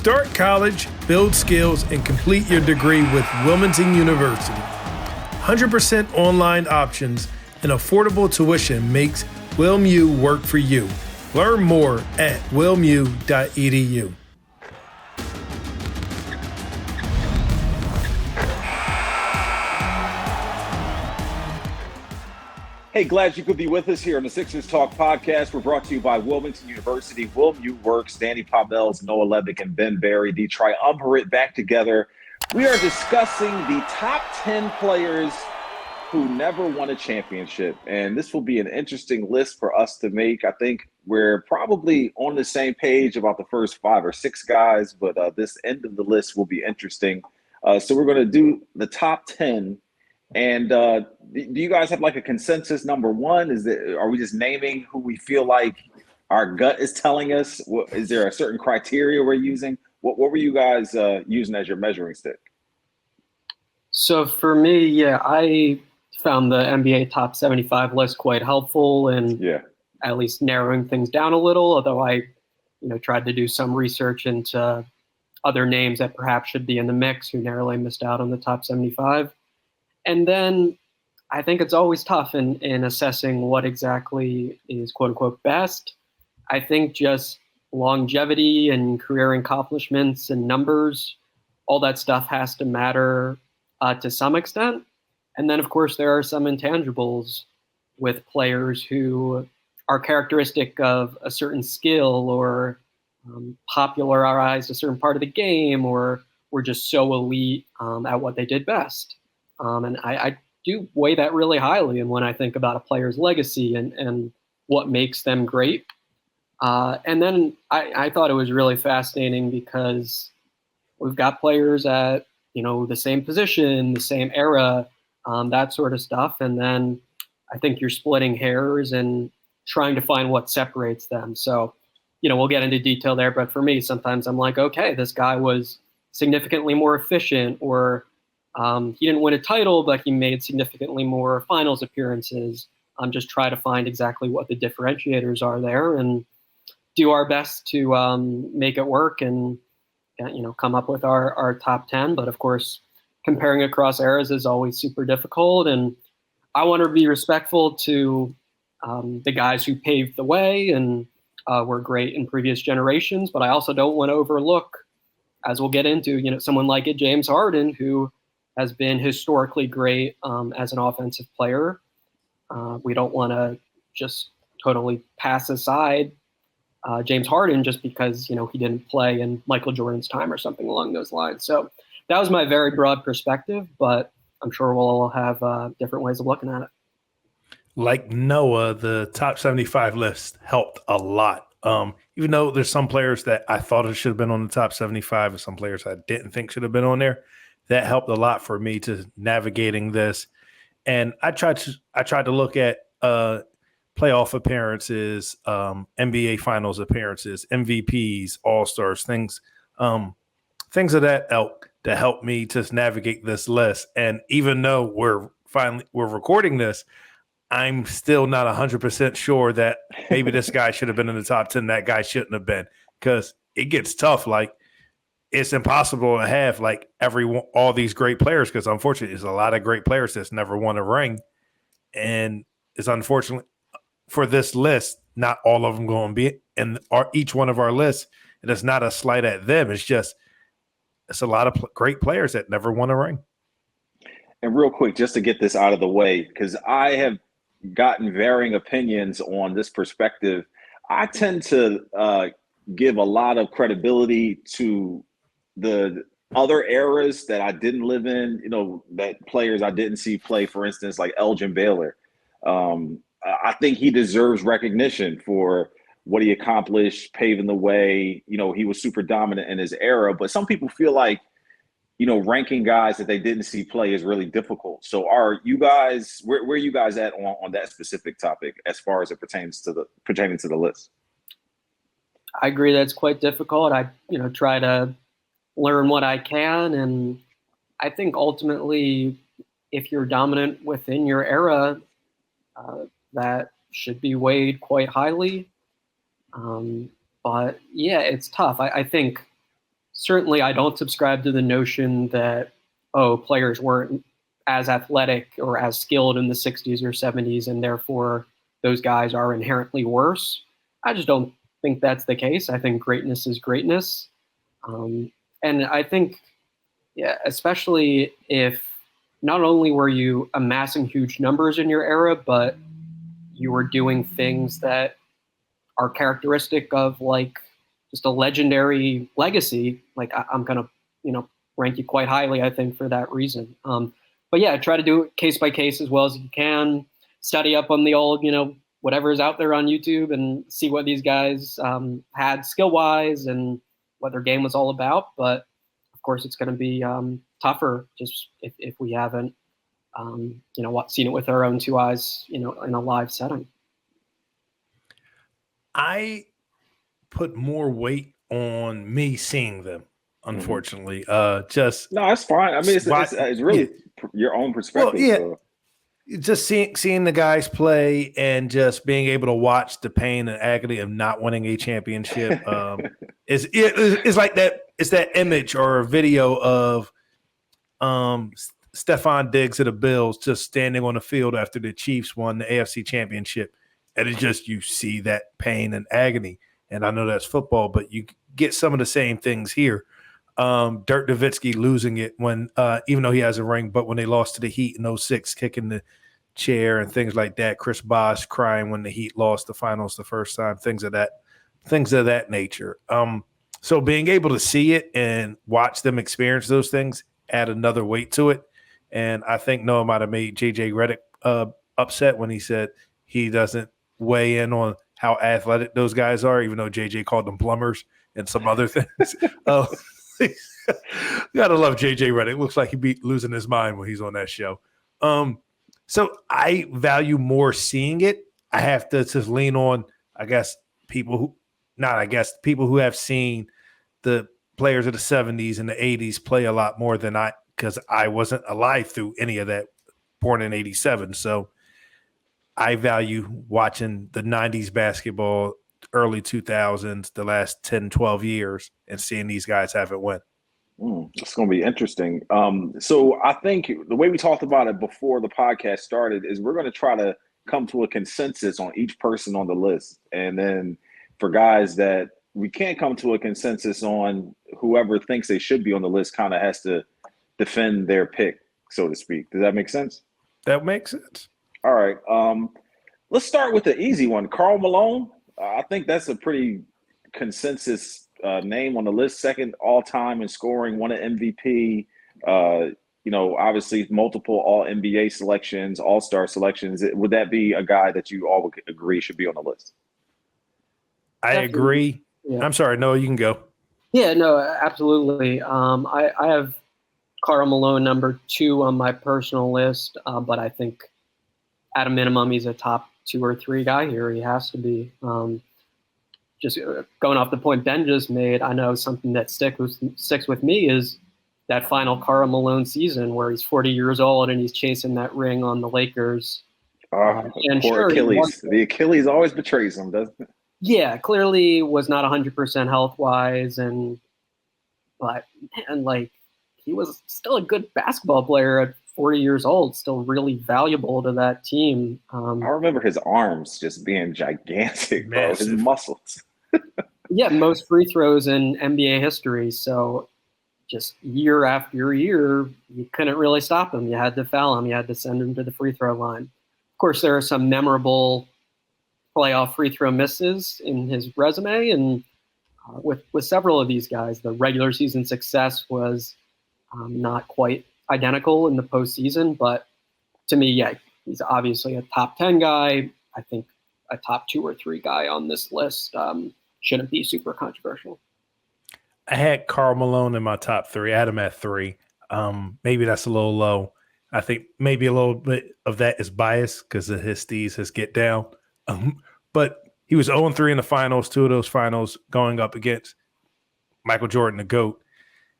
Start college, build skills, and complete your degree with Wilmington University. 100% online options and affordable tuition makes WilmU work for you. Learn more at wilmu.edu. Hey, glad you could be with us here on the Sixers Talk podcast. We're brought to you by Wilmington University. WilmU Works, Danny Pommells, Noah Levick, and Ben Berry, the triumvirate back together. We are discussing the top 10 players who never won a championship. And this will be an interesting list for us to make. I think we're probably on the same page about the first 5 or 6 guys, but this end of the list will be interesting. So we're going to do the top 10. And do you guys have like a consensus number one? Are we just naming who we feel like our gut is telling us? Is there a certain criteria we're using? What were you guys using as your measuring stick? So for me, I found the NBA top 75 list quite helpful in at least narrowing things down a little, although I tried to do some research into other names that perhaps should be in the mix who narrowly missed out on the top 75. And then I think it's always tough in assessing what exactly is quote unquote best. I think just longevity and career accomplishments and numbers, all that stuff has to matter to some extent. And then, of course, there are some intangibles with players who are characteristic of a certain skill or popularized a certain part of the game or were just so elite at what they did best. And I do weigh that really highly. And when I think about a player's legacy and what makes them great. And then I thought it was really fascinating because we've got players at, the same position, the same era, that sort of stuff. And then I think you're splitting hairs and trying to find what separates them. So, we'll get into detail there. But for me, sometimes I'm like, okay, this guy was significantly more efficient or he didn't win a title, but he made significantly more finals appearances. Just try to find exactly what the differentiators are there and do our best to make it work and, come up with our top 10. But of course, comparing across eras is always super difficult. And I want to be respectful to the guys who paved the way and were great in previous generations. But I also don't want to overlook, as we'll get into, someone like a James Harden who has been historically great as an offensive player. We don't want to just totally pass aside James Harden just because, he didn't play in Michael Jordan's time or something along those lines. So that was my very broad perspective, but I'm sure we'll all have different ways of looking at it. Like Noah, the top 75 list helped a lot. Even though there's some players that I thought it should have been on the top 75 and some players I didn't think should have been on there, that helped a lot for me to navigating this. And I tried to look at playoff appearances, NBA Finals appearances, MVPs, All-Stars, things of that ilk to help me to navigate this list. And even though we're recording this, I'm still not 100% sure that maybe this guy should have been in the top 10, that guy shouldn't have been, because it gets tough. Like, it's impossible to have like all these great players because unfortunately there's a lot of great players that's never won a ring. And it's unfortunate for this list, not all of them going to be in each one of our lists. And it's not a slight at them. It's a lot of great players that never won a ring. And real quick, just to get this out of the way, because I have gotten varying opinions on this perspective. I tend to give a lot of credibility to the other eras that I didn't live in, that players I didn't see play, for instance, like Elgin Baylor. I think he deserves recognition for what he accomplished, paving the way. He was super dominant in his era, but some people feel like, ranking guys that they didn't see play is really difficult. So are you guys, where are you guys at on that specific topic as far as it pertaining to the list? I agree that's quite difficult. I, try to learn what I can. And I think ultimately, if you're dominant within your era, that should be weighed quite highly. But yeah, it's tough. I think certainly I don't subscribe to the notion that, players weren't as athletic or as skilled in the 60s or 70s, and therefore those guys are inherently worse. I just don't think that's the case. I think greatness is greatness. And I think, especially if not only were you amassing huge numbers in your era, but you were doing things that are characteristic of like just a legendary legacy. Like I'm going to, rank you quite highly, I think, for that reason. But yeah, try to do it case by case as well as you can. Study up on the old, whatever is out there on YouTube and see what these guys had skill wise and what their game was all about. But of course, it's going to be tougher just if we haven't, seen it with our own two eyes, in a live setting. I put more weight on me seeing them, unfortunately. No, it's fine. I mean, it's really your own perspective. Well, yeah. So. Just seeing the guys play and just being able to watch the pain and agony of not winning a championship is like that. It's that image or video of Stephon Diggs of the Bills just standing on the field after the Chiefs won the AFC championship. And it's just, you see that pain and agony. And I know that's football, but you get some of the same things here. Dirk Nowitzki losing it when, even though he has a ring, but when they lost to the Heat in 2006, kicking the chair and things like that. Chris Bosh crying when the Heat lost the finals the first time, things of that nature. So being able to see it and watch them experience those things add another weight to it. And I think Noah might have made JJ Redick upset when he said he doesn't weigh in on how athletic those guys are, even though JJ called them plumbers and some other things. You gotta love JJ Redick. Looks like he'd be losing his mind when he's on that show. So I value more seeing it. I have to just lean on, people who have seen the players of the 70s and the 80s play a lot more than because I wasn't alive through any of that, born in 87. So I value watching the 90s basketball, early 2000s, the last 10, 12 years, and seeing these guys have it win. It's going to be interesting. So I think the way we talked about it before the podcast started is we're going to try to come to a consensus on each person on the list. And then for guys that we can't come to a consensus on, whoever thinks they should be on the list kind of has to defend their pick, so to speak. Does that make sense? That makes sense. All right. Let's start with the easy one. Karl Malone. I think that's a pretty consensus name on the list. Second all-time in scoring, won an MVP. Obviously multiple All-NBA selections, All-Star selections. Would that be a guy that you all would agree should be on the list? I agree. Yeah. I'm sorry. No, you can go. Yeah, no, absolutely. I have Karl Malone number 2 on my personal list, but I think at a minimum he's a top 2 or 3 guy here. He has to be. Just going off the point Ben just made, I know something that sticks with me is that final Karl Malone season where he's 40 years old and he's chasing that ring on the Lakers. And poor Achilles. The Achilles always betrays him, doesn't it? Yeah, clearly was not 100% health-wise, but he was still a good basketball player at 40 years old, still really valuable to that team. I remember his arms just being gigantic, bro. His muscles. Yeah, most free throws in NBA history. So just year after year, you couldn't really stop him. You had to foul him. You had to send him to the free throw line. Of course, there are some memorable playoff free throw misses in his resume. And with several of these guys, the regular season success was not quite identical in the postseason. But to me, yeah, he's obviously a top 10 guy. I think a top 2 or 3 guy on this list shouldn't be super controversial. I had Karl Malone in my top 3. I had him at 3. Maybe that's a little low. I think maybe a little bit of that is bias because of his steez, his get down. But he was 0-3 in the finals, 2 of those finals going up against Michael Jordan, the GOAT.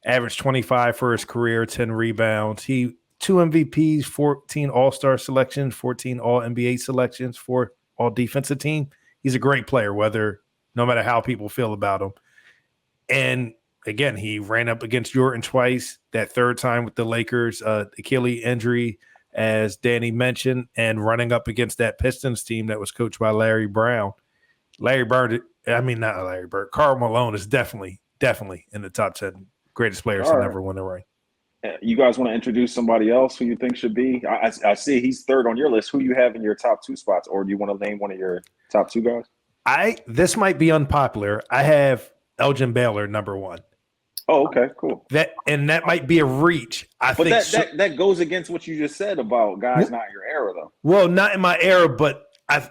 Averaged 25 for his career, 10 rebounds. 2 MVPs, 14 All-Star selections, 14 All-NBA selections, 4 All-Defensive Team. He's a great player, no matter how people feel about him. And again, he ran up against Jordan twice, that third time with the Lakers, Achilles injury, as Danny mentioned, and running up against that Pistons team that was coached by Larry Brown. Not Larry Bird. Karl Malone is definitely in the top 10 greatest players to never win a ring. You guys want to introduce somebody else who you think should be? I see he's third on your list. Who you have in your top 2 spots, or do you want to name one of your top 2 guys? This might be unpopular. I have Elgin Baylor number 1. Oh, okay, cool. That might be a reach. That goes against what you just said about guys not in your era, though. Well, not in my era, but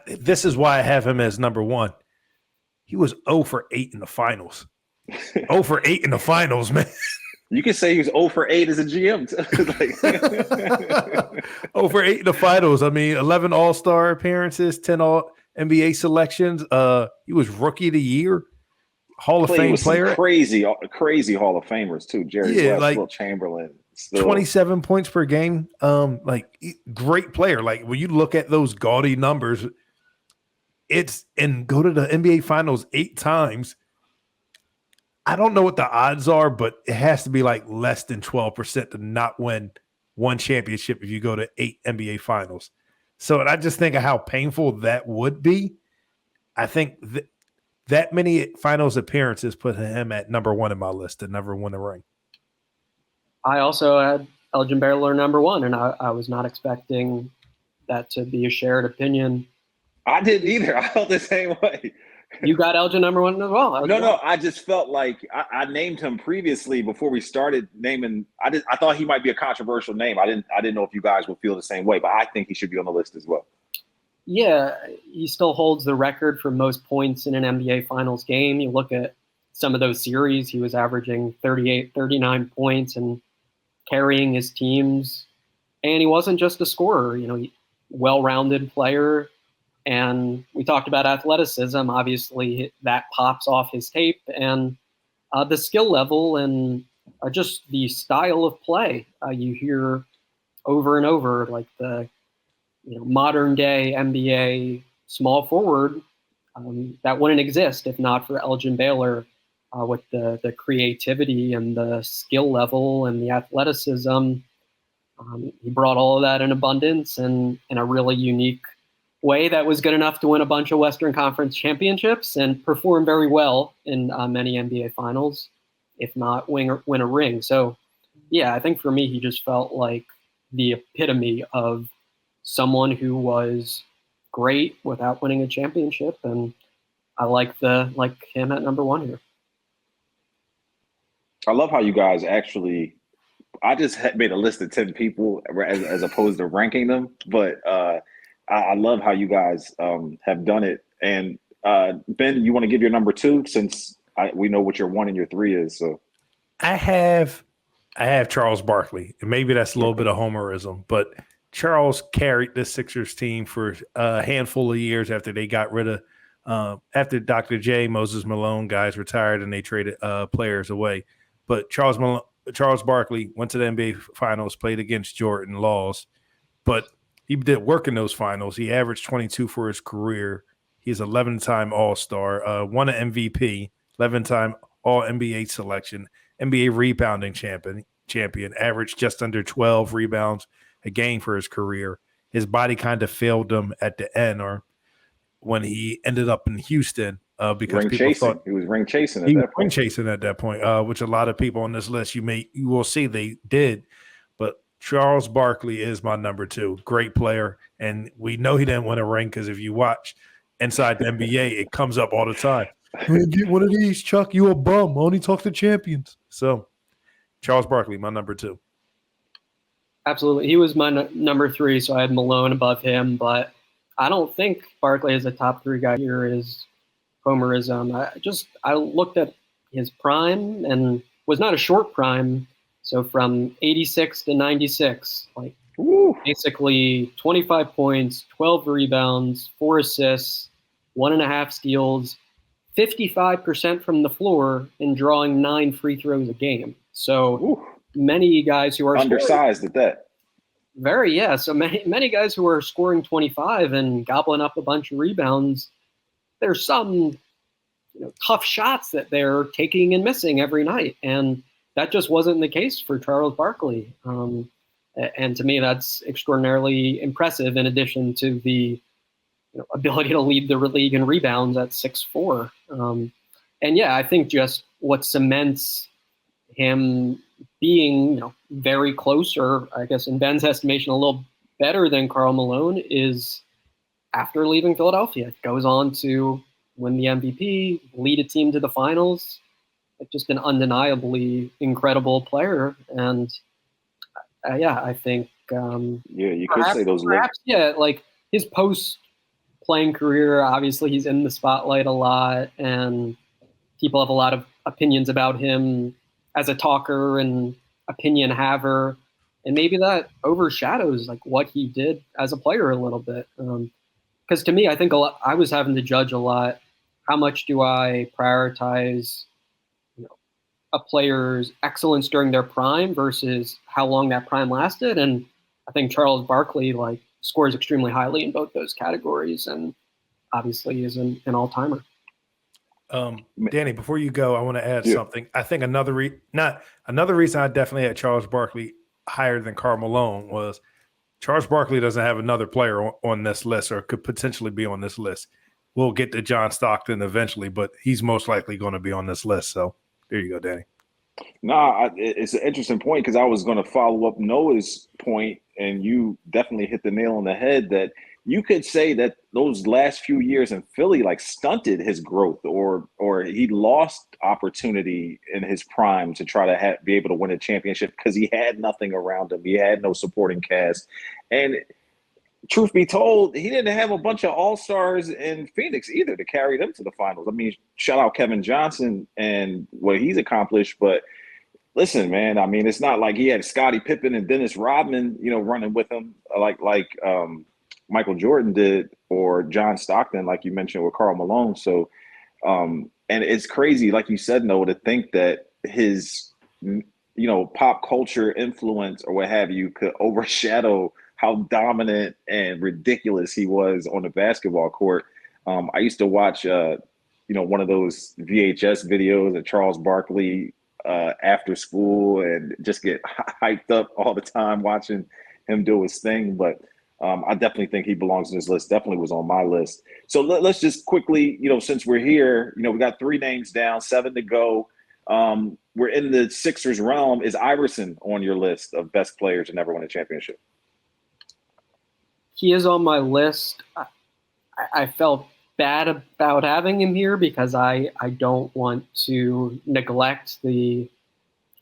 this is why I have him as number 1. He was 0 for 8 in the finals. 0 for 8 in the finals, man. You can say he was 0 for 8 as a GM. 0 for 8 in the finals. I mean, 11 All-Star appearances, 10 All-NBA selections. He was Rookie of the Year, Hall of Fame player. Crazy Hall of Famers, too. Jerry West, Will Chamberlain. 27 points per game. Great player. Like, when you look at those gaudy numbers, go to the NBA Finals 8 times. I don't know what the odds are, but it has to be like less than 12% to not win one championship if you go to 8 NBA Finals. So I just think of how painful that would be. I think that many finals appearances put him at number 1 in my list to never win a ring. I also had Elgin Baylor number 1, and I was not expecting that to be a shared opinion. I didn't either. I felt the same way. You got Elgin number 1 as well. No. I just felt like I named him previously before we started naming. I thought he might be a controversial name. I didn't know if you guys would feel the same way, but I think he should be on the list as well. Yeah, he still holds the record for most points in an NBA Finals game. You look at some of those series, he was averaging 38, 39 points and carrying his teams. And he wasn't just a scorer, well-rounded player. And we talked about athleticism. Obviously, that pops off his tape, and the skill level and just the style of play you hear over and over, like the modern day NBA small forward that wouldn't exist if not for Elgin Baylor with the creativity and the skill level and the athleticism. He brought all of that in abundance and in a really unique way that was good enough to win a bunch of Western Conference championships and perform very well in many NBA finals, if not win a ring. So, yeah, I think for me, he just felt like the epitome of someone who was great without winning a championship. And I like him at number 1 here. I love how you guys actually, I just made a list of 10 people as opposed to ranking them, but I love how you guys have done it. And Ben, you want to give your number 2 since we know what your 1 and your 3 is. So I have Charles Barkley, and maybe that's a little bit of homerism, but Charles carried the Sixers team for a handful of years after they got rid of after Dr. J, Moses Malone guys retired and they traded players away. But Charles Barkley went to the NBA Finals, played against Jordan, lost, but he did work in those finals. He averaged 22 for his career. He's 11-time All-Star, won an MVP, 11-time All-NBA selection, NBA rebounding champion, averaged just under 12 rebounds a game for his career. His body kind of failed him at the end, or when he ended up in Houston, because people thought he was ring chasing at that point, which a lot of people on this list you will see they did. But Charles Barkley is my number 2. Great player, and we know he didn't win a ring because if you watch inside the NBA, it comes up all the time. Get one of these, Chuck. You a bum. Only talk to champions. So, Charles Barkley, my number 2. Absolutely. He was my number 3, so I had Malone above him, but I don't think Barkley is a top 3 guy here is homerism. I looked at his prime and was not a short prime. So from 86 to 96, basically 25 points, 12 rebounds, 4 assists, 1.5 steals, 55% from the floor, and drawing 9 free throws a game. So many guys who are undersized at that. So many guys who are scoring 25 and gobbling up a bunch of rebounds. There's some tough shots that they're taking and missing every night. And that just wasn't the case for Charles Barkley. And to me, that's extraordinarily impressive in addition to the ability to lead the league in rebounds at 6'4". And yeah, I think just what cements him being very close, or I guess in Ben's estimation, a little better than Karl Malone, is after leaving Philadelphia, goes on to win the MVP, lead a team to the finals. Just an undeniably incredible player. And I think you could say those perhaps like his post-playing career, obviously he's in the spotlight a lot, and people have a lot of opinions about him as a talker and opinion haver, and maybe that overshadows like what he did as a player a little bit. Because to me, I think I was having to judge a lot. How much do I prioritize a player's excellence during their prime versus how long that prime lasted? And I think Charles Barkley scores extremely highly in both those categories, and obviously is an all-timer. Danny, before you go, I want to add something. I think another reason I definitely had Charles Barkley higher than Karl Malone was Charles Barkley doesn't have another player on this list, or could potentially be on this list. We'll get to John Stockton eventually, but he's most likely going to be on this list. So there you go, Danny. It's an interesting point, because I was going to follow up Noah's point, and you definitely hit the nail on the head that you could say that those last few years in Philly stunted his growth, or he lost opportunity in his prime to try to be able to win a championship because he had nothing around him. He had no supporting cast. And truth be told, he didn't have a bunch of all-stars in Phoenix either to carry them to the finals. I mean, shout out Kevin Johnson and what he's accomplished. But listen, man, I mean, it's not like he had Scottie Pippen and Dennis Rodman, running with him like Michael Jordan did, or John Stockton, like you mentioned with Karl Malone. So, and it's crazy, like you said, Noah, to think that his, pop culture influence or what have you could overshadow how dominant and ridiculous he was on the basketball court. I used to watch, one of those VHS videos of Charles Barkley after school, and just get hyped up all the time watching him do his thing. But I definitely think he belongs in this list. Definitely was on my list. So let's just quickly, since we're here, we got 3 names down, 7 to go. We're in the Sixers realm. Is Iverson on your list of best players to never win a championship? He is on my list. I felt bad about having him here because I don't want to neglect the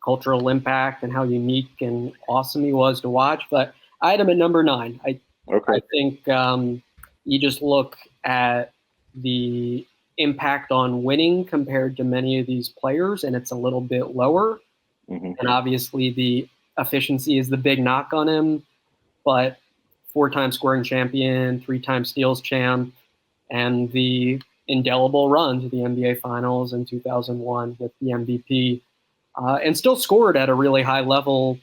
cultural impact and how unique and awesome he was to watch. But I had him at number 9. I think you just look at the impact on winning compared to many of these players, and it's a little bit lower. Mm-hmm. And obviously the efficiency is the big knock on him, but 4-time scoring champion, 3-time steals champ, and the indelible run to the NBA Finals in 2001 with the MVP, and still scored at a really high level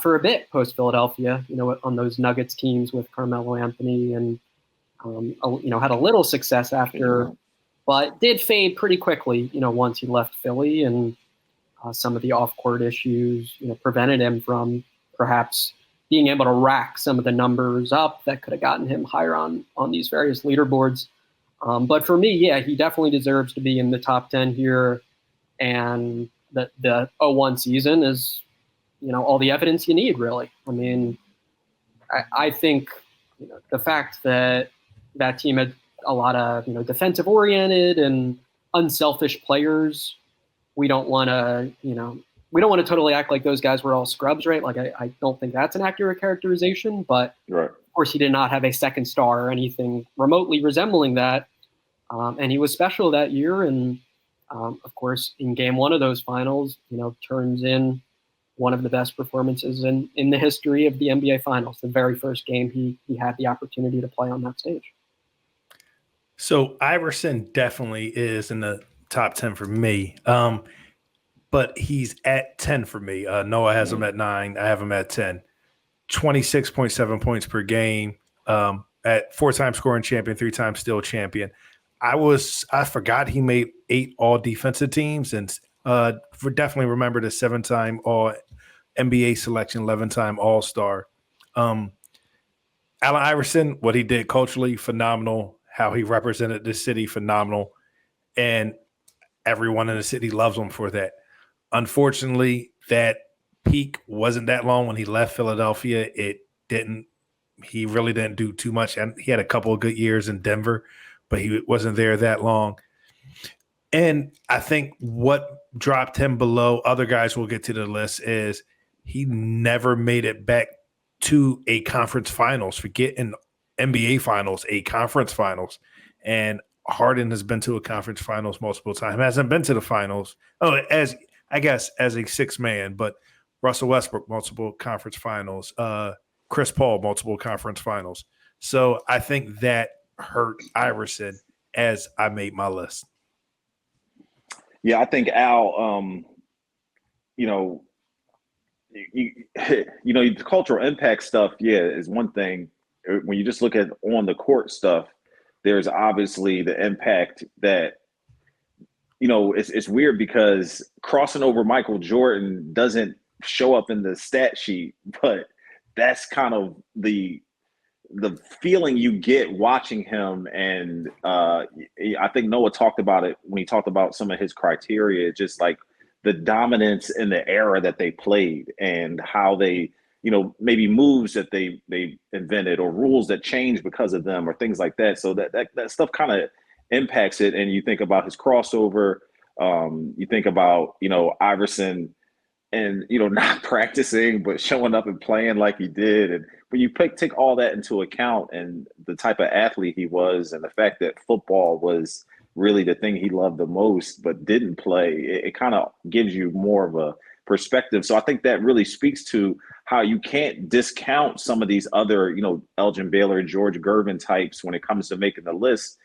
for a bit post-Philadelphia, on those Nuggets teams with Carmelo Anthony, and, had a little success after, but did fade pretty quickly, once he left Philly, and some of the off-court issues, prevented him from perhaps being able to rack some of the numbers up that could have gotten him higher on these various leaderboards. But for me, he definitely deserves to be in the top 10 here. And the 01 season is, all the evidence you need, really. I mean, I think the fact that team had a lot of, defensive oriented and unselfish players, we don't want to totally act like those guys were all scrubs, right? Like, I don't think that's an accurate characterization, but right. Of course he did not have a second star or anything remotely resembling that. And he was special that year. And of course, in game 1 of those finals, turns in one of the best performances in the history of the NBA Finals, the very first game he had the opportunity to play on that stage. So Iverson definitely is in the top 10 for me. But he's at 10 for me. Noah has him at 9. I have him at 10. 26.7 points per game, at 4-time scoring champion, 3-time steal champion. I forgot he made 8 all defensive teams, and definitely remember the 7-time all NBA selection, 11-time All-Star. Allen Iverson, what he did culturally, phenomenal. How he represented the city, phenomenal. And everyone in the city loves him for that. Unfortunately, that peak wasn't that long when he left Philadelphia. He really didn't do too much. And he had a couple of good years in Denver, but he wasn't there that long. And I think what dropped him below other guys we'll get to the list is he never made it back to a conference finals. Forget an NBA finals, a conference finals. And Harden has been to a conference finals multiple times. Hasn't been to the finals. As a sixth man, but Russell Westbrook, multiple conference finals. Chris Paul, multiple conference finals. So I think that hurt Iverson as I made my list. Yeah, I think Al, the cultural impact stuff, is one thing. When you just look at on the court stuff, there's obviously the impact that, it's weird because crossing over Michael Jordan doesn't show up in the stat sheet, but that's kind of the feeling you get watching him. And I think Noah talked about it when he talked about some of his criteria, just like the dominance in the era that they played and how they, maybe moves that they invented or rules that changed because of them or things like that. So that stuff kind of impacts it. And you think about his crossover, you think about, Iverson and, not practicing, but showing up and playing like he did. And when you take all that into account and the type of athlete he was and the fact that football was really the thing he loved the most, but didn't play, it kind of gives you more of a perspective. So I think that really speaks to how you can't discount some of these other, Elgin Baylor, George Gervin types when it comes to making the list.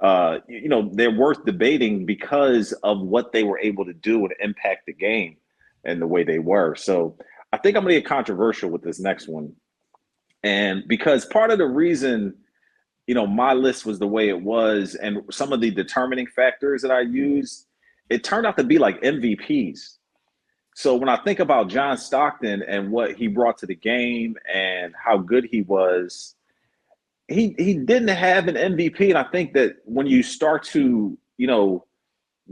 They're worth debating because of what they were able to do and impact the game and the way they were. So I think I'm going to get controversial with this next one. And because part of the reason, my list was the way it was and some of the determining factors that I used, it turned out to be like MVPs. So when I think about John Stockton and what he brought to the game and how good he was, he didn't have an MVP. And I think that when you start to,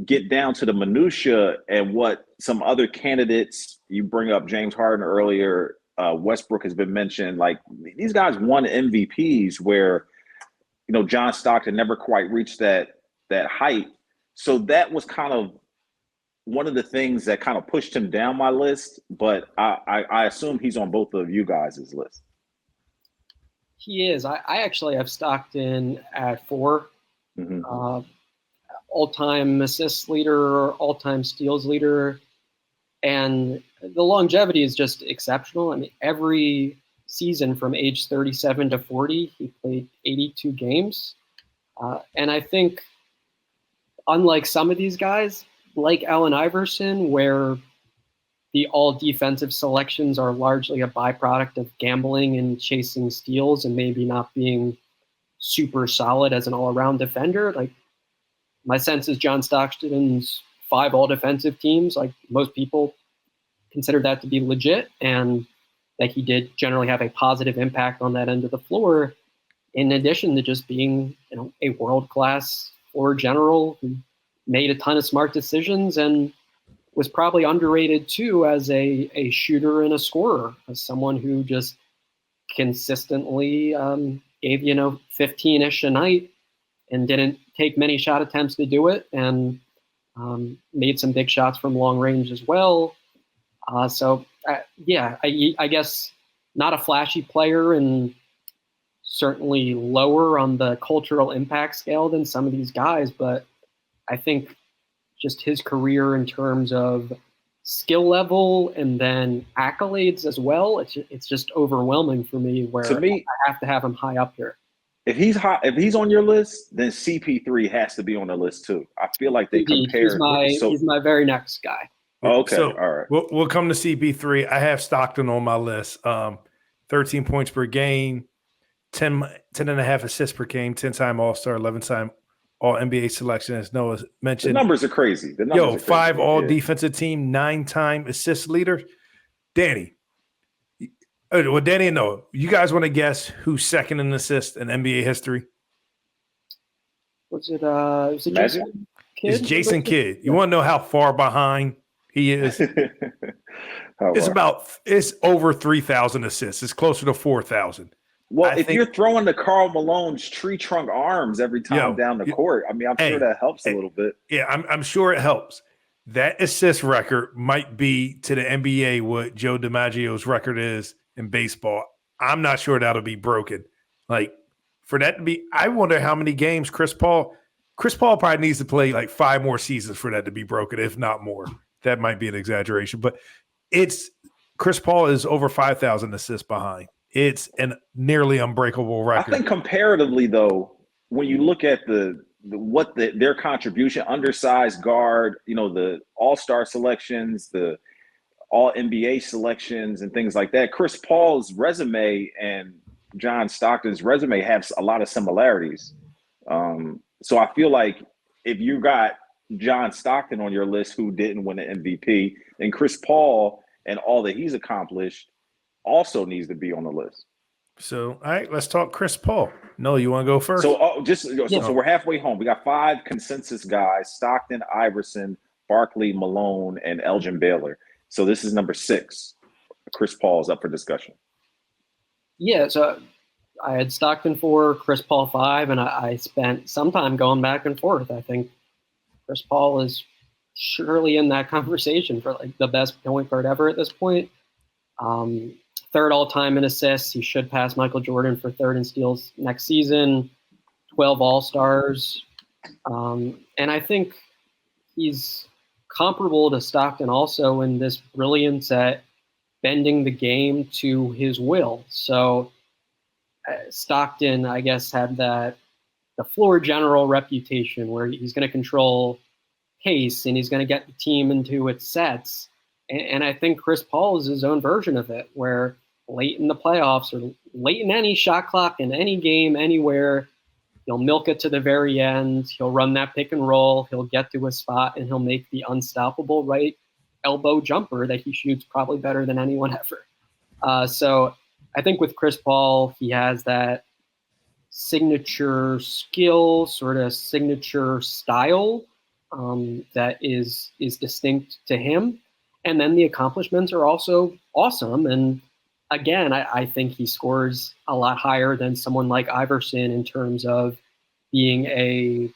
get down to the minutia and what some other candidates, you bring up James Harden earlier, Westbrook has been mentioned, like these guys won MVPs where, John Stockton never quite reached that height. So that was kind of one of the things that kind of pushed him down my list, but I assume he's on both of you guys' list. He is. I actually have Stockton at 4. Mm-hmm. All-time assists leader, all-time steals leader, and the longevity is just exceptional. I mean, every season from age 37 to 40, he played 82 games. And I think, unlike some of these guys, like Allen Iverson, where the all-defensive selections are largely a byproduct of gambling and chasing steals and maybe not being super solid as an all-around defender, like, my sense is John Stockton's 5 all-defensive teams, like most people consider that to be legit, and that he did generally have a positive impact on that end of the floor, in addition to just being, a world-class floor general who made a ton of smart decisions and was probably underrated too as a shooter and a scorer, as someone who just consistently gave, 15-ish a night and didn't take many shot attempts to do it, and made some big shots from long range as well. I guess not a flashy player and certainly lower on the cultural impact scale than some of these guys, but I think just his career in terms of skill level and then accolades as well, it's just overwhelming for me, where to me, I have to have him high up here. If he's on your list, then CP3 has to be on the list too. I feel like they compare. He's my very next guy. Okay, so all right. We'll come to CP3. I have Stockton on my list. 13 points per game, 10 and a half assists per game, 10-time All-Star, 11-time all NBA selection, as Noah mentioned. The numbers are crazy. The numbers are crazy. 5 all defensive team, 9-time assist leader. Danny. Well, Danny and Noah, you guys want to guess who's second in assists in NBA history? Was it Jason Kidd? It's Jason Kidd. You want to know how far behind he is? It's over 3,000 assists. It's closer to 4,000. Well, if you're throwing the Karl Malone's tree trunk arms every time down the court, I mean, I'm sure that helps a little bit. Yeah, I'm sure it helps. That assist record might be to the NBA what Joe DiMaggio's record is in baseball. I'm not sure that'll be broken. Like, for that to be, I wonder how many games Chris Paul probably needs to play like 5 more seasons for that to be broken, if not more. That might be an exaggeration, but Chris Paul is over 5,000 assists behind. It's a nearly unbreakable record. I think comparatively, though, when you look at their contribution, undersized guard, the all-star selections, the all-NBA selections and things like that, Chris Paul's resume and John Stockton's resume have a lot of similarities. So I feel like if you got John Stockton on your list who didn't win an MVP, then Chris Paul and all that he's accomplished also needs to be on the list. So, all right, let's talk Chris Paul. No, you want to go first? So we're halfway home. We got 5 consensus guys: Stockton, Iverson, Barkley, Malone, and Elgin Baylor. So this is number 6. Chris Paul is up for discussion. Yeah, so I had Stockton 4, Chris Paul 5, and I spent some time going back and forth. I think Chris Paul is surely in that conversation for like the best point guard ever at this point. 3rd all-time in assists. He should pass Michael Jordan for 3rd in steals next season. 12 All-Stars. And I think he's comparable to Stockton also in this brilliance at bending the game to his will. So Stockton, I guess, had the floor general reputation where he's going to control pace and he's going to get the team into its sets. And I think Chris Paul is his own version of it, where late in the playoffs or late in any shot clock in any game, anywhere, he'll milk it to the very end. He'll run that pick and roll. He'll get to a spot and he'll make the unstoppable right elbow jumper that he shoots probably better than anyone ever. So I think with Chris Paul, he has that signature skill, sort of signature style that is distinct to him. And then the accomplishments are also awesome. And again, I think he scores a lot higher than someone like Iverson in terms of being a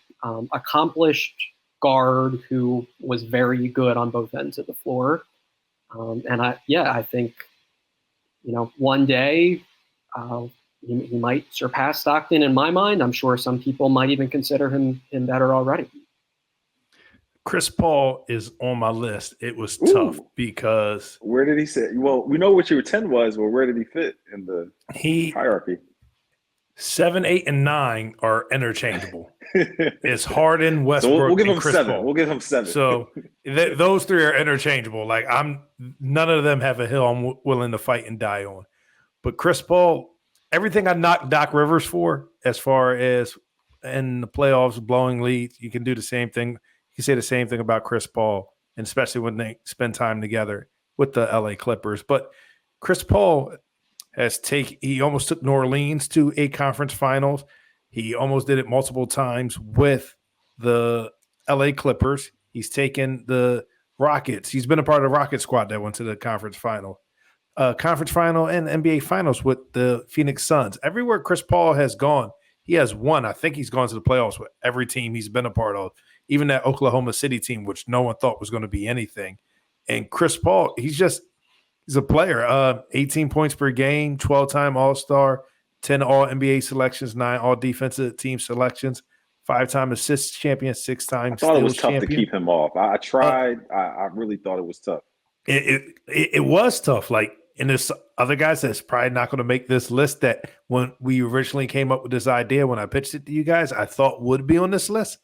accomplished guard who was very good on both ends of the floor. And I think, one day he might surpass Stockton in my mind. I'm sure some people might even consider him better already. Chris Paul is on my list. It was tough because where did he sit? Well, we know what your 10 was, but where did he fit in the hierarchy? 7, 8, and 9 are interchangeable. It's Harden, Westbrook, so we'll give and him Chris 7. Paul. We'll give him 7. So those 3 are interchangeable. Like none of them have a hill I'm willing to fight and die on. But Chris Paul, everything I knocked Doc Rivers for, as far as in the playoffs blowing leads, you can do the same thing. You say the same thing about Chris Paul, and especially when they spend time together with the LA Clippers. But Chris Paul he almost took New Orleans to a conference finals. He almost did it multiple times with the LA Clippers. He's taken the Rockets. He's been a part of the Rocket squad that went to the conference final and NBA finals with the Phoenix Suns. Everywhere Chris Paul has gone, he has won. I think he's gone to the playoffs with every team he's been a part of. Even that Oklahoma City team, which no one thought was going to be anything. And Chris Paul, he's a player. 18 points per game, 12-time All-Star, 10 All-NBA selections, 9 All-Defensive Team selections, 5-time assists champion, 6-time steals champion. I thought it was tough to keep him off. I tried. I really thought it was tough. It was tough. Like, and there's other guys that's probably not going to make this list that when we originally came up with this idea, when I pitched it to you guys, I thought would be on this list.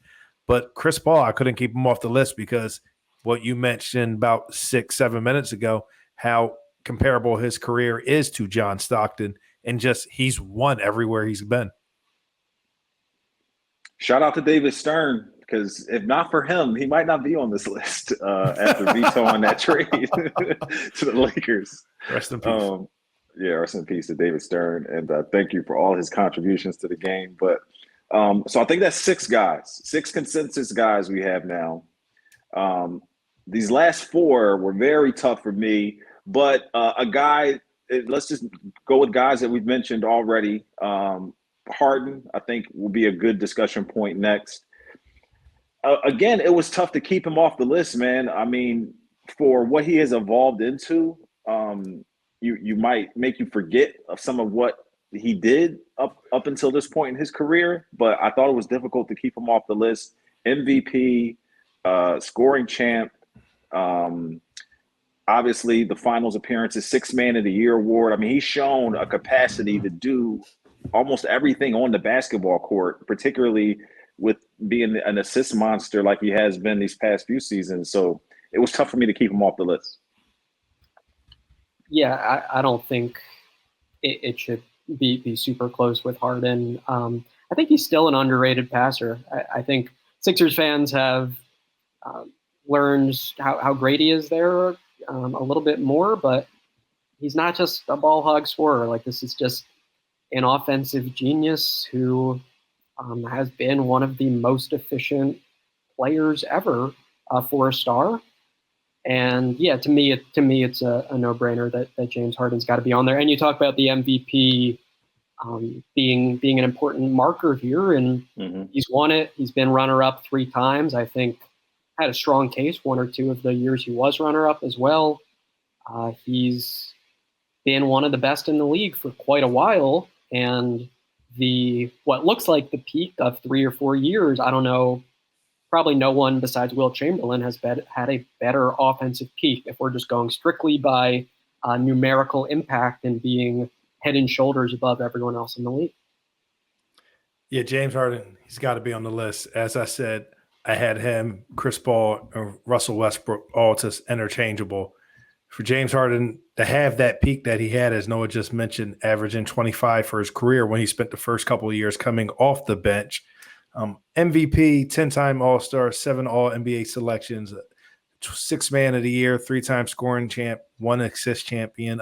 But Chris Paul, I couldn't keep him off the list because what you mentioned about 6-7 minutes ago, how comparable his career is to John Stockton, and just he's won everywhere he's been. Shout out to David Stern, because if not for him, he might not be on this list after vetoing that trade to the Lakers. Rest in peace. Rest in peace to David Stern, and thank you for all his contributions to the game. But so I think that's 6 guys, 6 consensus guys we have now. These last 4 were very tough for me, but a guy, let's just go with guys that we've mentioned already. Harden, I think, will be a good discussion point next. Again, it was tough to keep him off the list, man. I mean, for what he has evolved into, you might make you forget of some of what he did up until this point in his career, but I thought it was difficult to keep him off the list. MVP, scoring champ, obviously the finals appearances, 6th man of the year award. I mean, he's shown a capacity to do almost everything on the basketball court, particularly with being an assist monster like he has been these past few seasons. So it was tough for me to keep him off the list. Yeah, I don't think it should be super close with Harden. I think he's still an underrated passer. I think Sixers fans have learned how great he is there a little bit more, but he's not just a ball hog scorer. Like, this is just an offensive genius who has been one of the most efficient players ever for a star. And yeah, to me, it's a no-brainer that James Harden's got to be on there. And you talk about the MVP being an important marker here, and he's won it. He's been runner-up 3 times. I think had a strong case 1 or 2 of the years he was runner-up as well. He's been one of the best in the league for quite a while, and what looks like the peak of 3 or 4 years, I don't know. Probably no one besides Will Chamberlain has had a better offensive peak if we're just going strictly by numerical impact and being head and shoulders above everyone else in the league. Yeah, James Harden, he's got to be on the list. As I said, I had him, Chris Paul, or Russell Westbrook, all just interchangeable. For James Harden to have that peak that he had, as Noah just mentioned, averaging 25 for his career when he spent the first couple of years coming off the bench, MVP, 10-time All-Star, 7 All-NBA selections, 6th man of the year, 3-time scoring champ, 1 assist champion.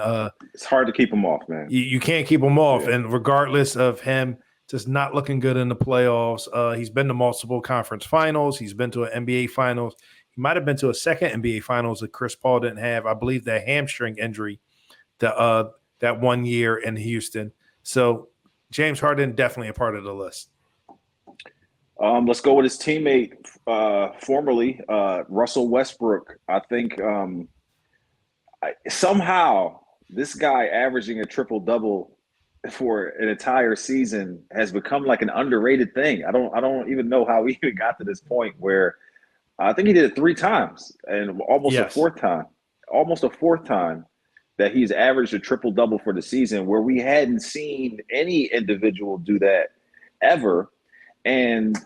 It's hard to keep him off, man. You can't keep him off. Yeah. And regardless of him just not looking good in the playoffs, he's been to multiple conference finals. He's been to an NBA finals. He might have been to a second NBA finals that Chris Paul didn't have. I believe that hamstring injury that 1 year in Houston. So James Harden, definitely a part of the list. Let's go with his teammate, formerly Russell Westbrook. I think somehow this guy averaging a triple-double for an entire season has become like an underrated thing. I don't even know how we even got to this point where I think he did it 3 times and almost a fourth time that he's averaged a triple-double for the season, where we hadn't seen any individual do that ever. And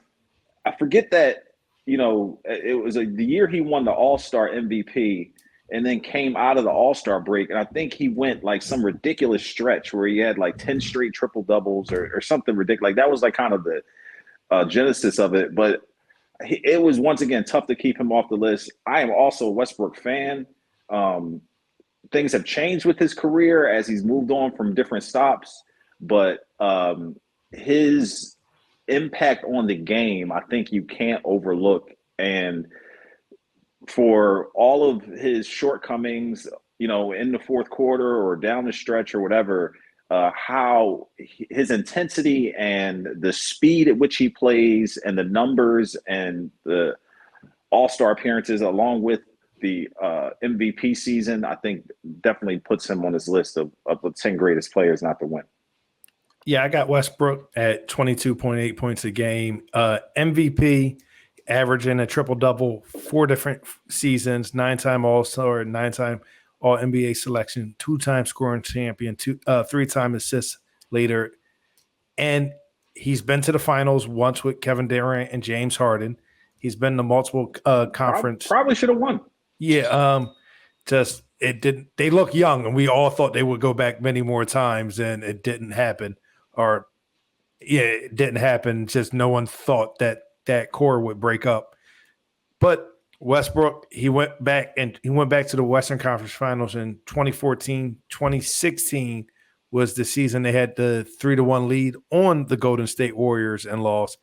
I forget that, it was the year he won the All-Star MVP and then came out of the All-Star break. And I think he went like some ridiculous stretch where he had like 10 straight triple doubles or something ridiculous. Like that was like kind of the genesis of it. But it was once again tough to keep him off the list. I am also a Westbrook fan. Things have changed with his career as he's moved on from different stops, but his impact on the game, I think you can't overlook. And for all of his shortcomings, in the fourth quarter or down the stretch or whatever, how his intensity and the speed at which he plays and the numbers and the all-star appearances along with the MVP season, I think definitely puts him on his list of the 10 greatest players not to win. Yeah, I got Westbrook at 22.8 points a game. MVP, averaging a triple-double 4 different seasons, 9-time All-Star, 9-time All-NBA selection, 2-time scoring champion, 3-time assist leader. And he's been to the finals once with Kevin Durant and James Harden. He's been to multiple conference. Probably should have won. Yeah, just it didn't. They look young, and we all thought they would go back many more times, and it didn't happen. Or yeah, it didn't happen. Just no one thought that core would break up. But Westbrook, he went back to the Western Conference Finals in 2014. 2016 was the season they had the 3-1 lead on the Golden State Warriors and lost.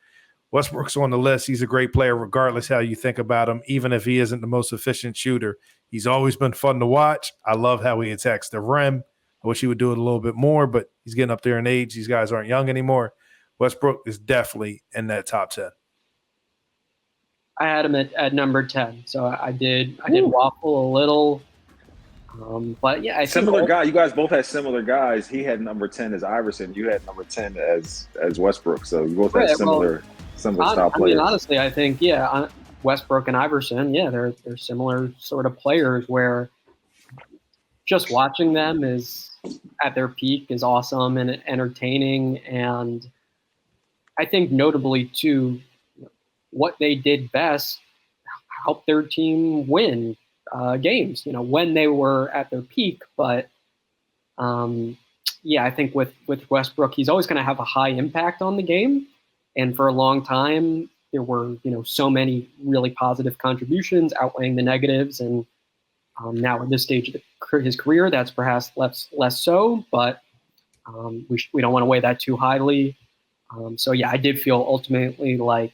Westbrook's on the list. He's a great player, regardless how you think about him, even if he isn't the most efficient shooter. He's always been fun to watch. I love how he attacks the rim. I wish he would do it a little bit more, but he's getting up there in age. These guys aren't young anymore. Westbrook is definitely in that top 10. I had him at number 10, so I did waffle a little. But yeah, similar guy. You guys both had similar guys. He had number 10 as Iverson. You had number 10 as Westbrook. So you both had similar style players. I mean, honestly, I think Westbrook and Iverson, they're similar sort of players where just watching them is at their peak is awesome and entertaining, and I think notably too, what they did best helped their team win games, when they were at their peak. But I think with Westbrook, he's always going to have a high impact on the game. And for a long time, there were, so many really positive contributions outweighing the negatives. And now at this stage of his career, that's perhaps less so, but we don't want to weigh that too highly. I did feel ultimately like,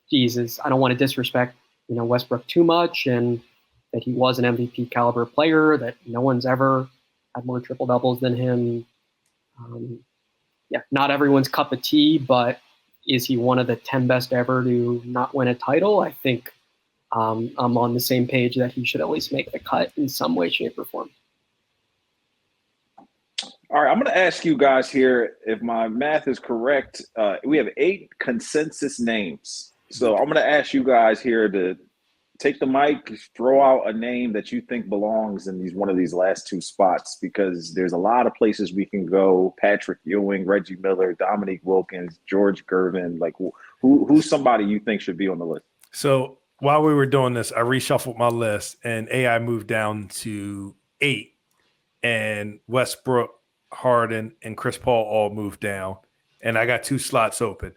Jesus, I don't want to disrespect, Westbrook too much, and that he was an MVP caliber player, that no one's ever had more triple doubles than him. Not everyone's cup of tea, but is he one of the 10 best ever to not win a title? I think I'm on the same page that he should at least make the cut in some way, shape, or form. All right, I'm going to ask you guys here, if my math is correct, we have 8 consensus names. So I'm going to ask you guys here to take the mic, throw out a name that you think belongs in one of these last 2 spots, because there's a lot of places we can go. Patrick Ewing, Reggie Miller, Dominique Wilkins, George Gervin. Like, who's somebody you think should be on the list? So while we were doing this, I reshuffled my list, and AI moved down to 8, and Westbrook, Harden, and Chris Paul all moved down, and I got 2 slots open.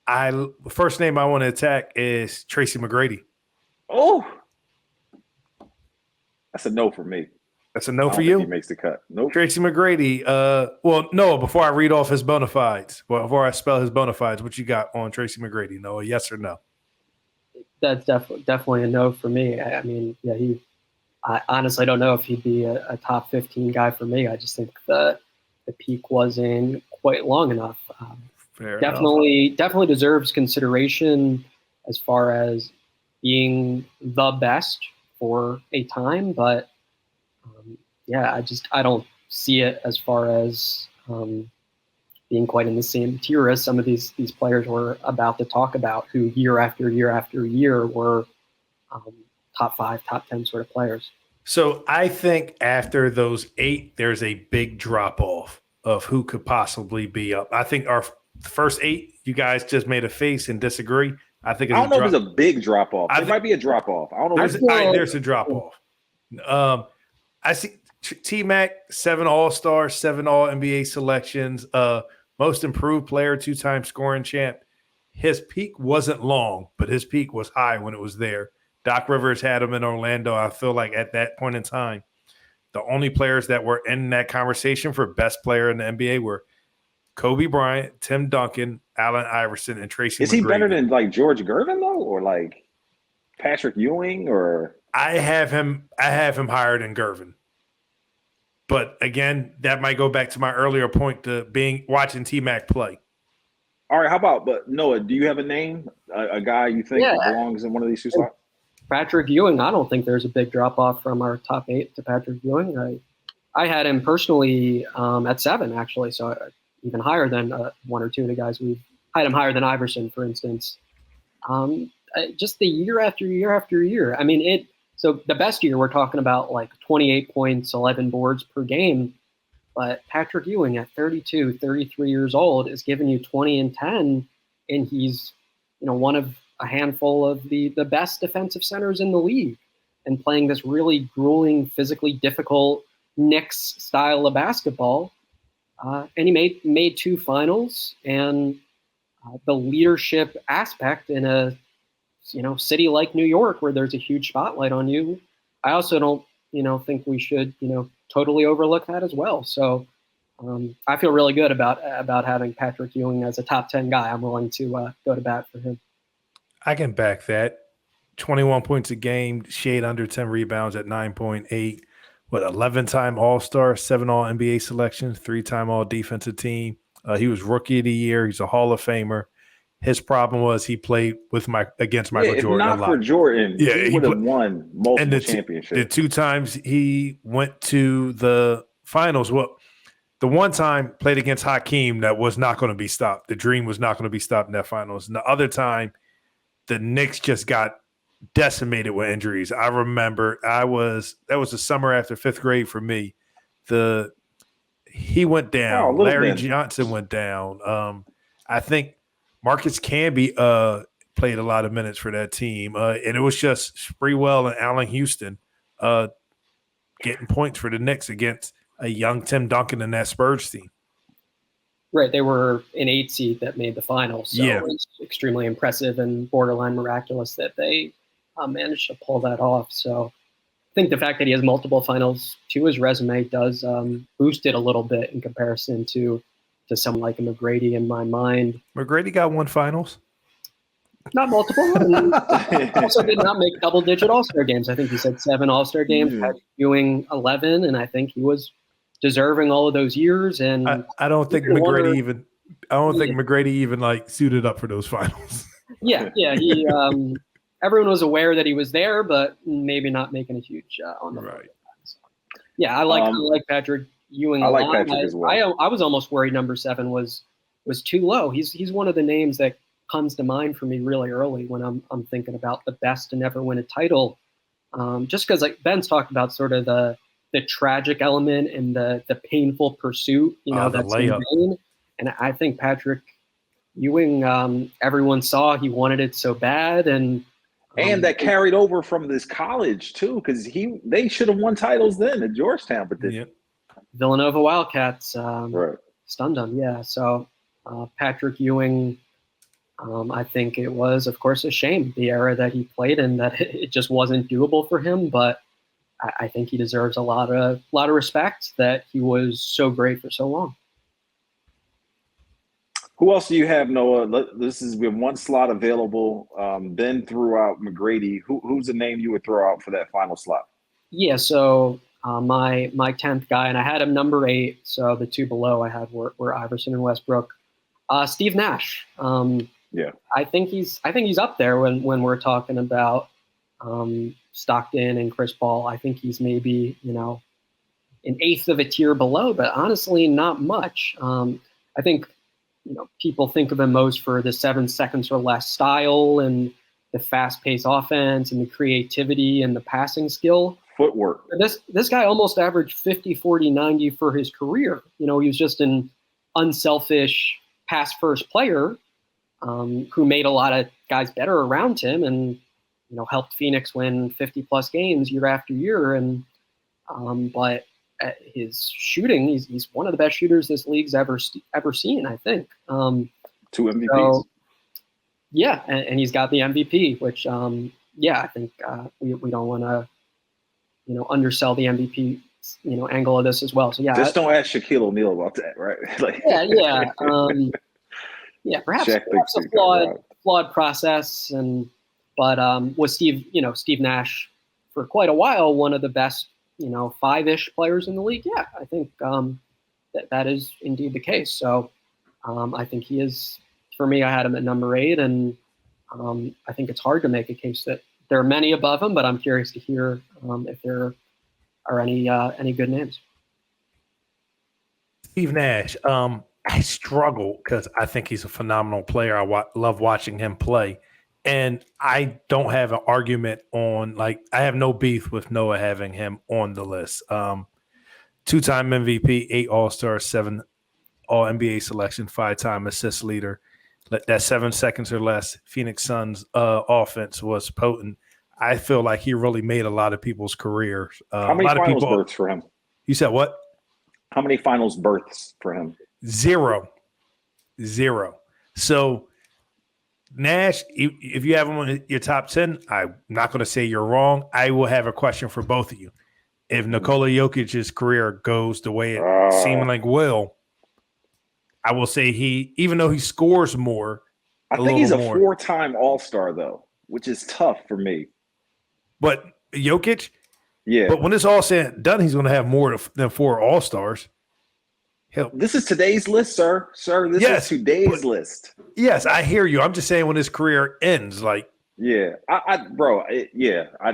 The first name I want to attack is Tracy Mcgrady. Oh, that's a no for me. That's a no for you? He makes the cut. Nope. Tracy Mcgrady. Noah, before I read off his bona fides, before I spell his bona fides, what you got on Tracy Mcgrady? Noah, yes or no? That's definitely a no for me. I mean, I honestly don't know if he'd be a top 15 guy for me. I just think the peak wasn't quite long enough. Definitely deserves consideration as far as being the best for a time, but I don't see it as far as being quite in the same tier as some of these players we're about to talk about, who year after year after year were top 5, top 10 sort of players. So I think after those 8, there's a big drop off of who could possibly be up. I think our first 8, you guys just made a face and disagree. I think I don't know if it's a big drop off. There might be a drop off. I don't know. There's a drop off. I see T-Mac, 7 All-Stars, 7 All-NBA selections, most improved player, 2-time scoring champ. His peak wasn't long, but his peak was high when it was there. Doc Rivers had him in Orlando. I feel like at that point in time, the only players that were in that conversation for best player in the NBA were Kobe Bryant, Tim Duncan, Allen Iverson, and Tracy Is McGrady. He better than like George Gervin though, or like Patrick Ewing? Or I have him higher than Gervin. But again, that might go back to my earlier point to watching T-Mac play. All right, how about, but Noah, do you have a name, a guy you think belongs in one of these 2 slots? Patrick Ewing, I don't think there's a big drop off from our top 8 to Patrick Ewing. I had him personally at 7, actually, so even higher than 1 or 2 of the guys. I had him higher than Iverson, for instance. Just the year after year after year. I mean, so the best year, we're talking about like 28 points, 11 boards per game. But Patrick Ewing at 32, 33 years old is giving you 20 and 10, and he's one of a handful of the best defensive centers in the league, and playing this really grueling, physically difficult Knicks style of basketball. and he made 2 finals, and the leadership aspect in a city like New York where there's a huge spotlight on you. I also don't think we should totally overlook that as well. So I feel really good about having Patrick Ewing as a top 10 guy. I'm willing to go to bat for him. I can back that. 21 points a game, shade under 10 rebounds at 9.8. 11-time All-Star, 7 All-NBA selections, 3-time All-Defensive Team. He was Rookie of the Year. He's a Hall of Famer. His problem was he played against Michael Jordan a lot. If not for Jordan, he would have won multiple championships. The 2 times he went to the finals, the one time played against Hakeem that was not going to be stopped. The dream was not going to be stopped in that finals. And the other time, the Knicks just got decimated with injuries. I remember that was the summer after 5th grade for me. He went down. Larry Johnson went down. I think Marcus Camby played a lot of minutes for that team. And it was just Sprewell and Allen Houston getting points for the Knicks against a young Tim Duncan and that Spurs team. Right. They were an 8 seed that made the finals. So it was extremely impressive and borderline miraculous that they managed to pull that off. So I think the fact that he has multiple finals to his resume does boost it a little bit in comparison to someone like a McGrady in my mind. McGrady got 1 finals. Not multiple. Also did not make double-digit All-Star games. I think he said 7 All-Star games, Patrick Ewing 11, and I think he was deserving all of those years. And I don't think McGrady even like suited up for those finals. Yeah. He everyone was aware that he was there, but maybe not making a huge on the right. So, yeah, I like Patrick Ewing a lot. Patrick as well. I was almost worried number 7 was too low. He's one of the names that comes to mind for me really early when I'm thinking about the best to never win a title. Just because like Ben's talked about sort of the tragic element and the painful pursuit, that's in vain. And I think Patrick Ewing, everyone saw he wanted it so bad, and that carried over from this college too, because they should have won titles then at Georgetown, but Villanova Wildcats stunned them. Yeah, so Patrick Ewing. I think it was, of course, a shame the era that he played in, that it just wasn't doable for him. But I think he deserves a lot of respect that he was so great for so long. Who else do you have, Noah? We have 1 slot available. Ben threw out McGrady. Who's the name you would throw out for that final slot? Yeah, so my 10th guy, and I had him number 8. So the 2 below I had were Iverson and Westbrook. Steve Nash. I think he's up there when we're talking about Stockton and Chris Paul. I think he's maybe an 1/8 of a tier below, but honestly, not much. I think people think of him most for the 7 seconds or less style and the fast-paced offense and the creativity and the passing skill. Footwork. This guy almost averaged 50, 40, 90 for his career. He was just an unselfish pass-first player who made a lot of guys better around him and, helped Phoenix win 50-plus games year after year. And but at his shooting, he's one of the best shooters this league's ever seen, I think. 2 MVPs. So, yeah, and he's got the MVP, which, I think we don't want to, undersell the MVP, angle of this as well. So, yeah. Just don't ask Shaquille O'Neal about that, right? Perhaps a flawed process, but was Steve Nash for quite a while one of the best 5-ish players in the league? Yeah, I think that is indeed the case. So I think he is. For me, I had him at number 8, and I think it's hard to make a case that there are many above him. But I'm curious to hear if there are any good names. Steve Nash. I struggle because I think he's a phenomenal player. I love watching him play. And I don't have an argument on, I have no beef with Noah having him on the list. 2-time MVP, 8 All-Stars, 7 All-NBA selection, 5-time assist leader. That 7 seconds or less Phoenix Suns offense was potent. I feel like he really made a lot of people's careers. How many finals berths for him? You said what? How many finals berths for him? Zero. So Nash, if you have him on your top 10, I'm not going to say you're wrong. I will have a question for both of you. If Nikola Jokic's career goes the way it seemed like will, I will say even though he scores more, I think he's a 4-time All-Star though, which is tough for me. But Jokic, yeah. But when it's all said and done, he's going to have more than 4 All-Stars. Hell, this is today's list, sir. This is today's list. Yes, I hear you. I'm just saying when his career ends, like. Yeah,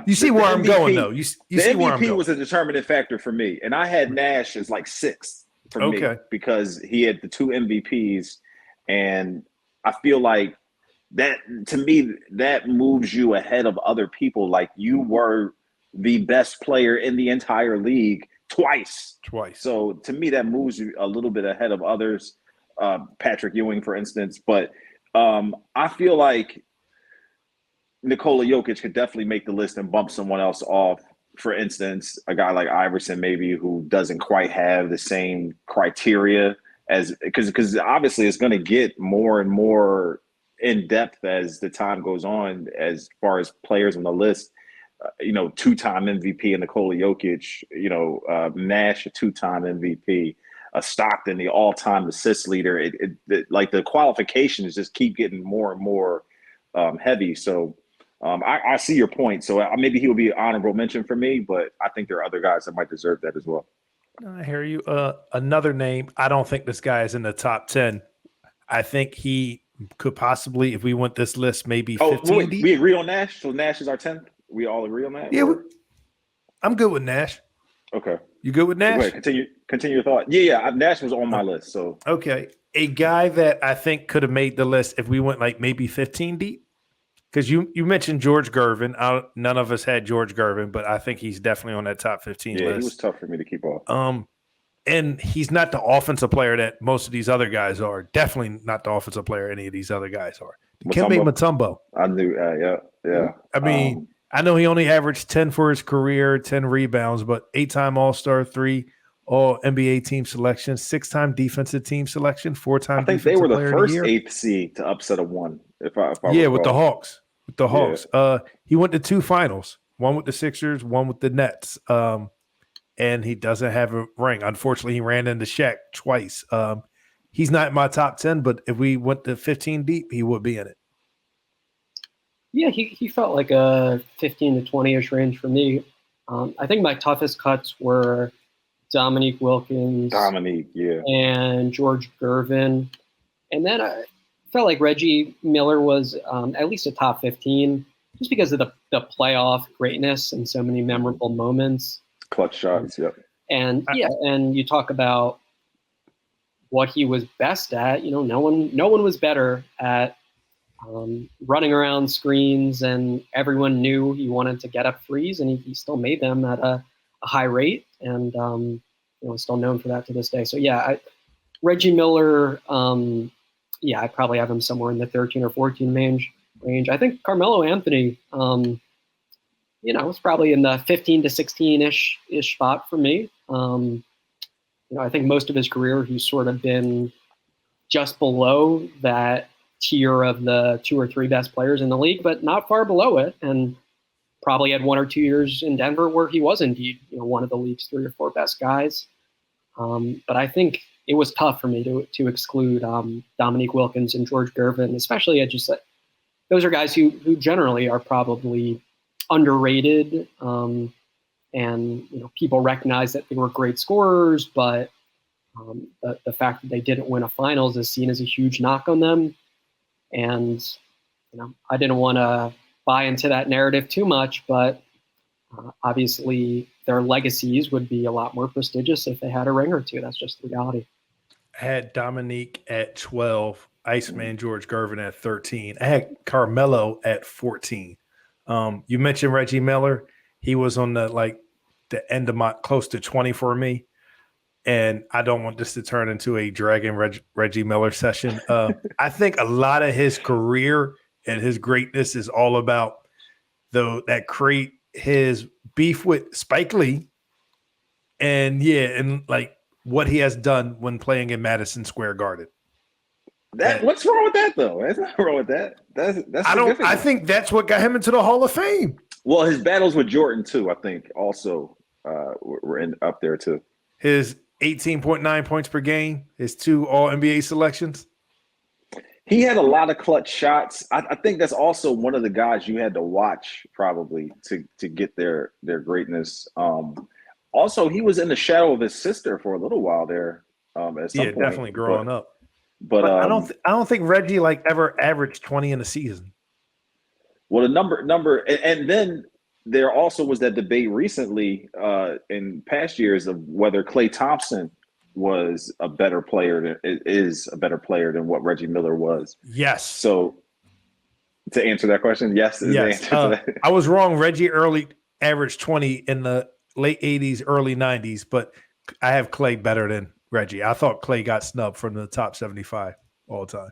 you see where I'm going, though. You see where I'm going. The MVP was a determining factor for me, and I had Nash as like 6th for me because he had the 2 MVPs, and I feel like that to me that moves you ahead of other people. Like you were the best player in the entire league twice. So to me, that moves you a little bit ahead of others. Patrick Ewing, for instance, but I feel like Nikola Jokic could definitely make the list and bump someone else off. For instance, a guy like Iverson, maybe, who doesn't quite have the same criteria as because obviously it's going to get more and more in depth as the time goes on as far as players on the list. 2-time MVP in Nikola Jokic, Nash, a 2-time MVP, Stockton, the all-time assist leader. Like the qualifications just keep getting more and more heavy. So I see your point. So maybe he will be an honorable mention for me, but I think there are other guys that might deserve that as well. I hear you. Another name, I don't think this guy is in the top 10. I think he could possibly, if we went this list, maybe 15 deep. We agree on Nash? So Nash is our 10th? We all agree on that? Yeah, I'm good with Nash. Okay. You good with Nash? Wait, continue your thought. Yeah. Nash was on my list. So okay. A guy that I think could have made the list if we went like maybe 15 deep. Because you mentioned George Gervin. None of us had George Gervin, but I think he's definitely on that top 15 list. Yeah, he was tough for me to keep off. And he's not the offensive player that most of these other guys are. Definitely not the offensive player any of these other guys are. Dikembe Mutombo. I knew. Yeah. I mean, I know he only averaged 10 for his career, 10 rebounds, but 8-time All-Star, 3 All-NBA team selection, 6-time defensive team selection, 4-time. I think they were the first 8th seed to upset a 1. If I recall. With the Hawks. He went to 2 finals, one with the Sixers, one with the Nets. And he doesn't have a ring. Unfortunately, he ran into Shaq twice. He's not in my top 10, but if we went to 15 deep, he would be in it. Yeah, he felt like a 15 to 20-ish range for me. I think my toughest cuts were Dominique Wilkins. And George Gervin. And then I felt like Reggie Miller was at least a top 15 just because of the playoff greatness and so many memorable moments. Clutch shots, yep. And and you talk about what he was best at. No one was better at running around screens, and everyone knew he wanted to get up threes, and he still made them at a high rate, and still known for that to this day. So Reggie Miller, I probably have him somewhere in the 13 or 14 range. I think Carmelo Anthony, it's probably in the 15 to 16-ish spot for me. I think most of his career he's sort of been just below that tier of the 2 or 3 best players in the league, but not far below it. And probably had 1 or 2 years in Denver where he was indeed, one of the league's 3 or 4 best guys. But I think it was tough for me to exclude Dominique Wilkins and George Gervin, especially I just those are guys who generally are probably underrated, and people recognize that they were great scorers, but the fact that they didn't win a finals is seen as a huge knock on them. And I didn't want to buy into that narrative too much, but obviously their legacies would be a lot more prestigious if they had a ring or 2. That's just the reality. I had Dominique at 12, Iceman George Gervin at 13. I had Carmelo at 14. You mentioned Reggie Miller. He was on the end of my close to 20 for me. And I don't want this to turn into a dragging Reggie Miller session. I think a lot of his career and his greatness is all about his beef with Spike Lee. And what he has done when playing in Madison Square Garden. What's wrong with that though? There's nothing wrong with that. That's significant. I think that's what got him into the Hall of Fame. Well, his battles with Jordan too, I think, also were up there too. His 18.9 points per game, his 2 All-NBA selections. He had a lot of clutch shots. I think that's also one of the guys you had to watch probably to get their greatness. Also, he was in the shadow of his sister for a little while there. At some point, definitely growing up. But I don't think Reggie ever averaged 20 in a season. Well, the number, and then there also was that debate recently in past years of whether Klay Thompson was a better player than what Reggie Miller was. Yes. So to answer that question, yes. Yes. I was wrong. Reggie early averaged 20 in the late 80s, early 90s, but I have Klay better than Reggie. I thought Klay got snubbed from the top 75 all the time.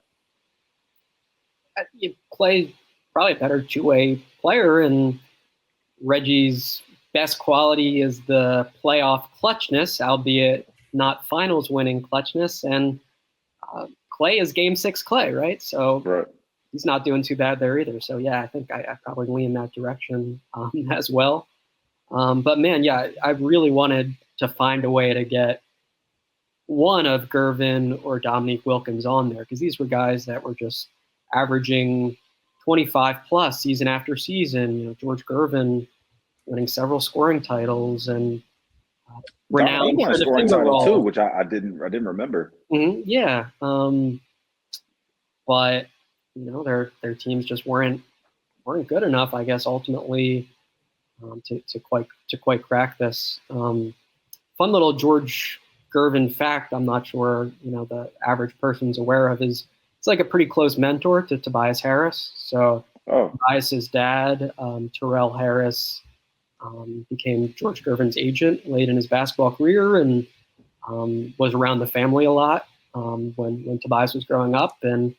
Klay probably a better two-way player, and Reggie's best quality is the playoff clutchness, albeit not finals winning clutchness. And Klay is game 6 Klay, right? So he's not doing too bad there either. So yeah, I think I probably lean that direction as well. But man, yeah, I really wanted to find a way to get one of Gervin or Dominique Wilkins on there, because these were guys that were just averaging 25 plus season after season. George Gervin winning several scoring titles and renowned for the scoring finger roll too, which I didn't remember. Mm-hmm, yeah, but their teams just weren't good enough, I guess, ultimately to quite crack this. Fun little George Gervin fact I'm not sure the average person's aware of is it's like a pretty close mentor to Tobias Harris. So Tobias's dad, Terrell Harris, became George Gervin's agent late in his basketball career and was around the family a lot when Tobias was growing up. And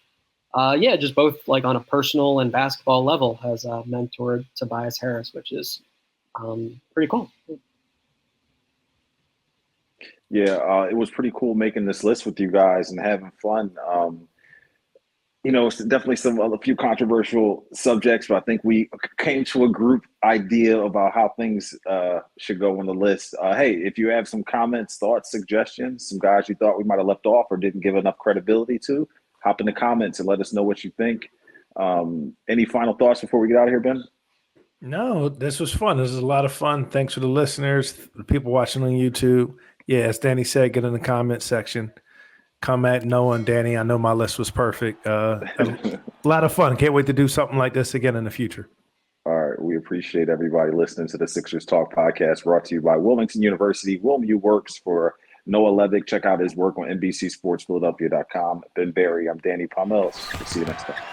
just both like on a personal and basketball level has mentored Tobias Harris, which is pretty cool. Yeah, it was pretty cool making this list with you guys and having fun. It's definitely a few controversial subjects, but I think we came to a group idea about how things should go on the list. Hey, if you have some comments, thoughts, suggestions, some guys you thought we might have left off or didn't give enough credibility to, hop in the comments and let us know what you think. Any final thoughts before we get out of here, Ben? No, this was fun. This is a lot of fun. Thanks for the listeners, the people watching on YouTube. Yeah, as Danny said, get in the comment section. Come at Noah and Danny. I know my list was perfect. A lot of fun. Can't wait to do something like this again in the future. All right. We appreciate everybody listening to the Sixers Talk podcast brought to you by Wilmington University. WilMU works for Noah Levick. Check out his work on NBCSportsPhiladelphia.com. Ben Barry, I'm Danny Pommells. We'll see you next time.